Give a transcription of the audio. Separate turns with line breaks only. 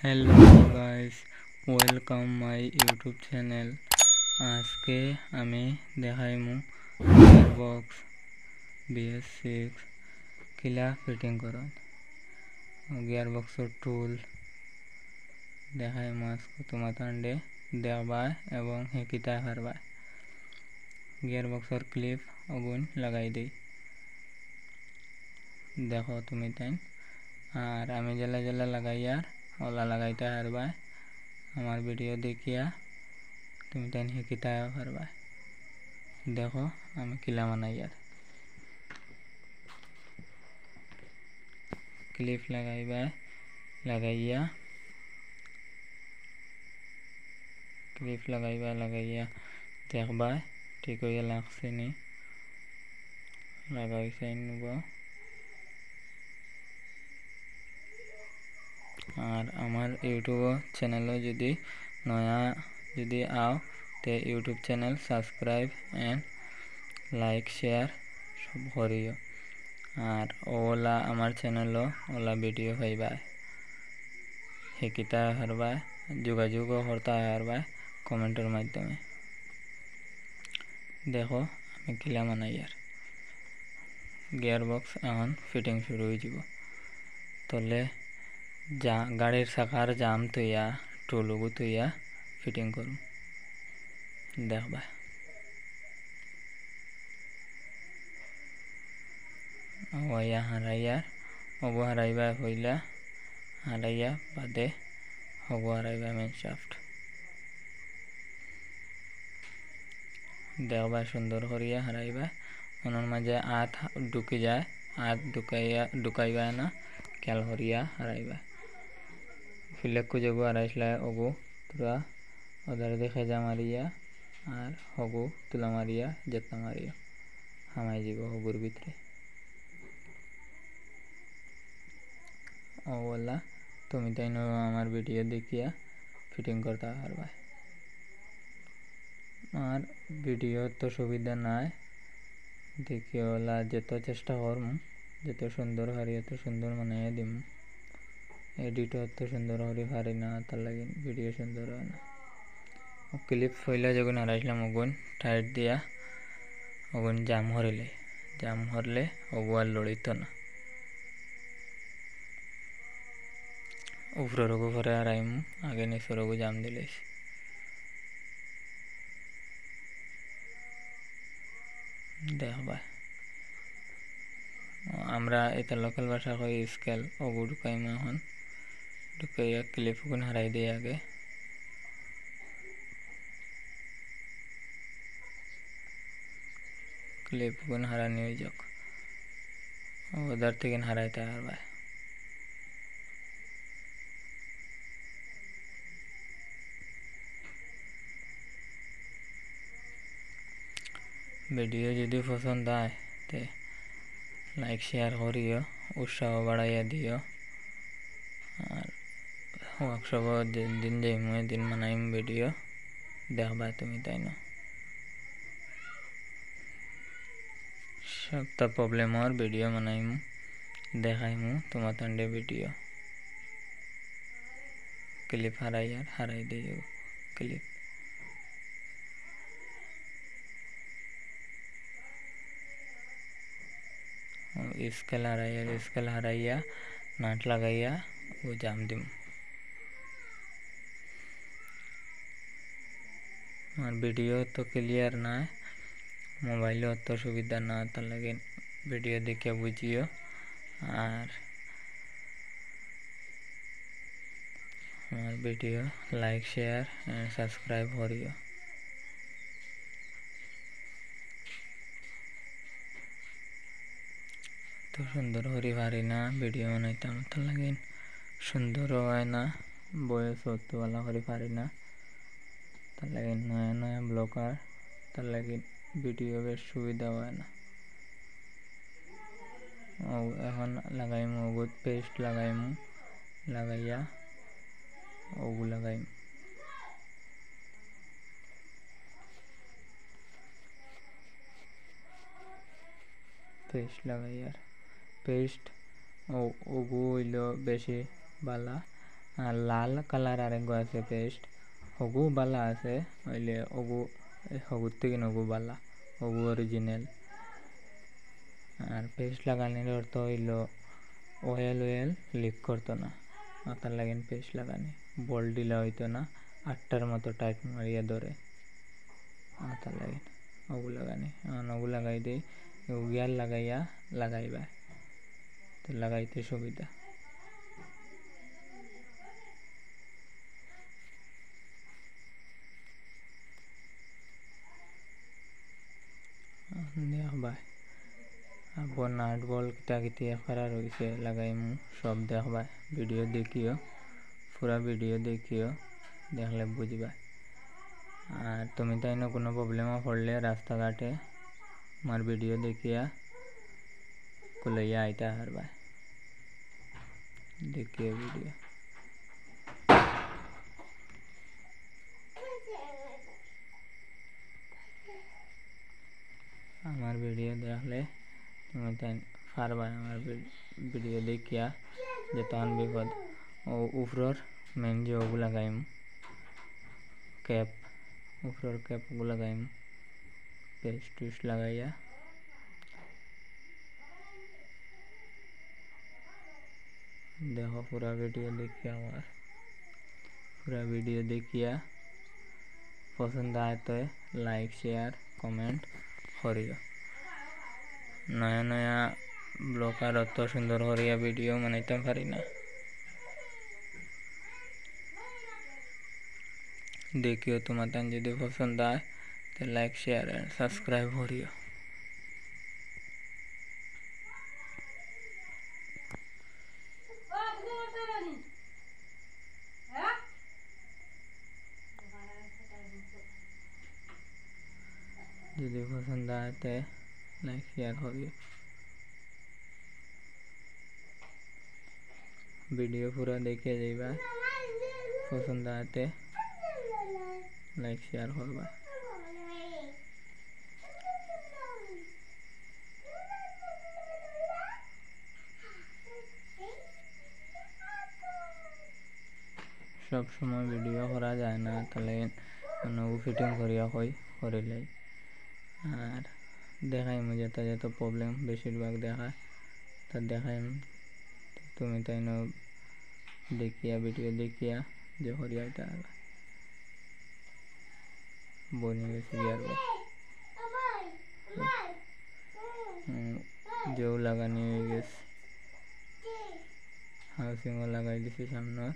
Hello guys, welcome my YouTube channel. आज के आमी देखाइमु गियरबक्स BS6 किला फिटिंग करन। गियरबक्सर टूल देखाइमु आज को तुम्हारे देखबाय एवं हेकिता हारबाय। गियरबक्सर क्लिप अगुन लगाई दी देखो तुम तैन और आमी जेला जेला लगाई यार ओला लगाइते हारबाय। हमार वीडियो देखिया तुम तैन हेकिता हारबाय। देखो आमी किला मनाई यार क्लिप लगाइबाय लगाइया क्लिप लगाइया देखबाय ठीक हो लागছে নি লাগাইছে নিব। और हमार यूट्यूब चैनल यदि नया यदि आओ तो YouTube channel subscribe and like share सब करियो। और ओला हमार चैनल ओला वीडियो पाइबाय हेकिता हारबाय जोगाजोग करता हारबाय कमेंटर माध्यमे। देखो आमी किला मानाई यार गियरबक्स एन फिटिंग शुरू हो जाब तले गाड़ीर चाकार जाम थैया टुलुगु थैया फिटिंग करूँ देखबाय। वया हाराइया अबो हाराइबाय हईला हाराइया बादे हबो हाराइबाय मेन शाफ्ट देखबाय सुंदर करिया हाराइबाय। उनर माझे आत ढुकी जाए आत ढुकाइबाय ना खेल करिया हाराइबाय। फिलेक को जगो हाराइसलाय अगु तुरा अदार देखे जा मारिया और हगु तुला मारिया जत्ता मारिया हामाई जीवो हगुर भितरे ओला तुम तैन हमार वीडियो देखिया फिटिंग करता हारबाय। और वीडियो तो सुविधा नाय देखिए ओला जेतो चेष्टा करमु जेतो सुंदर हारिया तो सुंदर मनाइया दिमु। एडिट तो सुंदर हरी हारी ना तार लगी वीडियो सुंदर है ना। क्लिप फैला जगन हाराइसलाम अगुन टाइट दिया अगुन जाम हरले अगुआ लड़ित ना ऊपर रगु फरे हाराइमु आगे निचो रगु जाम दिलेस। देखबाय আমরা এটা লোকাল ভাষা কই স্কেল অগু ঢুকাইমু এখন ঢুকাইয়া ক্লিপ গুণ হারাই দিই আগে ক্লিপ গুণ হারানি হয়ে যাক ওদার থেকে হারাইতে হারবায়। वीडियो यदि पसंद आए तो लाइक शेयर करियो उत्साह बढ़ाइया दियो। और वर्कशॉप दिन जाइमु दिन मनाइम वीडियो देखबाय तुम तैन सबटा प्रॉब्लम और वीडियो मनाइमु देखाइमु तुम्हारे वीडियो क्लिप हाराई दे क्लिप स्केल हाराइया नाट लगाइया वो जाम दिम। और वीडियो तो क्लियर ना मोबाइल तो सुविधा ना तार लगे वीडियो देखिए बुझियो। और video like share and subscribe करियो। तो सुंदर हरी भारी ना वीडियो बनाइता तार लगे सुंदर है ना बयस होते वाला हरी भारी ना तार लगे नया नया ब्लॉगर तार लगे वीडियो बेस सुविधा है ना। এখন লাগাইমু ওগুত পেস্ট লাগাইমু লাগাইয়া ওগু লাগাইমু पेस्ट लगाइयार पेस्ट ओगु हইল বেশি বালা আর লাল কালার আরেকগো আছে পেস্ট হগু বালা আছে হইলে ওগু হগুর থেকে নগু বালা হগু অরিজিনাল। আর পেস্ট লাগানোর অর্থ হইল অয়েল লিক করতো না, মাথার লাগেন পেস্ট লাগানি বল ডিলা হইতো না, আটটার মতো টাইট মারিয়া ধরে মাথার লাগেন ওগু লাগানি। ওগু লাগাই দিই গিয়ার লাগাইয়া লাগাইবা তো লাগাইতে সুবিধা। দেখবা আবার নাট বল কিতা কিতি এফারা রয়েছে লাগাইমু সব দেখবা, ভিডিও দেখিও পুরা ভিডিও দেখিও দেখলে বুঝবা। আর তুমি তাই না কোনো প্রবলেমও পড়লে রাস্তাঘাটে আমার ভিডিও দেখিয়া কুলাইয়া আইতা হারবা, দেখিও ভিডিও। আমার ভিডিও দেখলে তুমি তাই পারবা আমার ভিডিও দেখিয়া যে তখন বিপদ ও উপরের মেন যে ওগু লাগাইম ক্যাপ উপরের ক্যাপ ওগু লাগাইম পেস্ট টেস্ট লাগাইয়া দেখো পুরা ভিডিও দেখিয়া আমার পুরা ভিডিও দেখিয়া পছন্দ হয় তো লাইক শেয়ার কমেন্ট করিও। নয়া নয়া ব্লগার অত সুন্দর করিয়া ভিডিও বানাইতে পারি না, দেখিও তোমার যদি পছন্দ হয় তো লাইক শেয়ার এন্ড সাবস্ক্রাইব করিও। যদি পছন্দ হয় তো লাইক শেয়ার করিও। ভিডিও পুরা দেখে যাইবা, পছন্দ হয় লাইক শেয়ার করবা। সব সময় ভিডিও করা যায় না, তাহলে ফিটিং করিয়া করিলাই। আর দেখাই যেটা যত প্রবলেম বেশিরভাগ দেখা তা দেখাই তুমি তাই দেখিয়া ভিডিও দেখিয়া যে করিয়া এটা বনি গেছে গিয়ার যেও লাগানি হয়ে গেছে, হাউসিংও লাগাই দিছি সামনে।